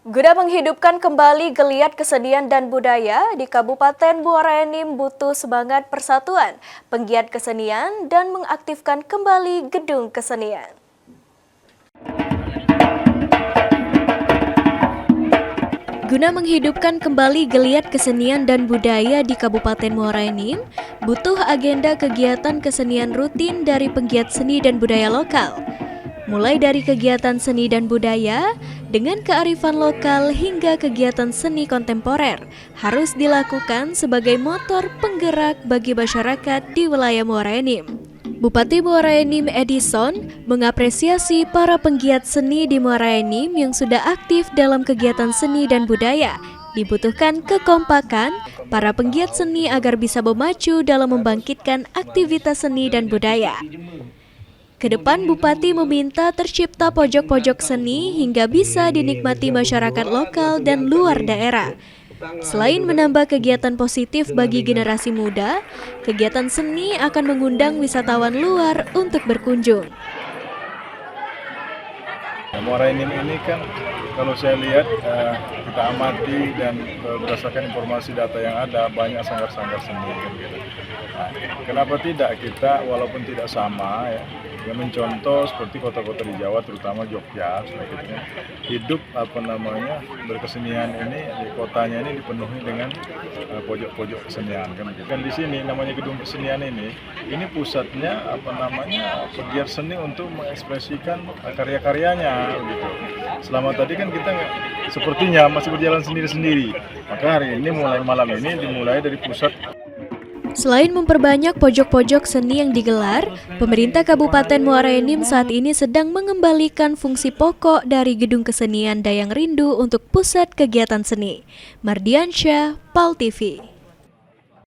Guna menghidupkan kembali geliat kesenian dan budaya di Kabupaten Muara Enim butuh semangat persatuan, penggiat kesenian, dan mengaktifkan kembali gedung kesenian. Guna menghidupkan kembali geliat kesenian dan budaya di Kabupaten Muara Enim, butuh agenda kegiatan kesenian rutin dari penggiat seni dan budaya lokal. Mulai dari kegiatan seni dan budaya, dengan kearifan lokal hingga kegiatan seni kontemporer, harus dilakukan sebagai motor penggerak bagi masyarakat di wilayah Muara Enim. Bupati Muara Enim Edison mengapresiasi para penggiat seni di Muara Enim yang sudah aktif dalam kegiatan seni dan budaya. Dibutuhkan kekompakan para penggiat seni agar bisa memacu dalam membangkitkan aktivitas seni dan budaya. Kedepan Bupati meminta tercipta pojok-pojok seni hingga bisa dinikmati masyarakat lokal dan luar daerah. Selain menambah kegiatan positif bagi generasi muda, kegiatan seni akan mengundang wisatawan luar untuk berkunjung. Muara Enim ini kan kalau saya lihat kita amati dan berdasarkan informasi data yang ada banyak sanggar-sanggar seni kan gitu. Nah, kenapa tidak kita walaupun tidak sama ya mencontoh seperti kota-kota di Jawa terutama Jogja selanjutnya hidup berkesenian ini di kotanya ini dipenuhi dengan pojok-pojok kesenian kan gitu. Dan di sini namanya gedung kesenian ini pusatnya pegiat seni untuk mengekspresikan karya-karyanya gitu. Selama tadi kan kita sepertinya masih berjalan sendiri-sendiri. Maka hari ini malam ini dimulai dari pusat. Selain memperbanyak pojok-pojok seni yang digelar, pemerintah Kabupaten Muara Enim saat ini sedang mengembalikan fungsi pokok dari Gedung Kesenian Dayang Rindu untuk pusat kegiatan seni. Mardiansyah, PAL TV.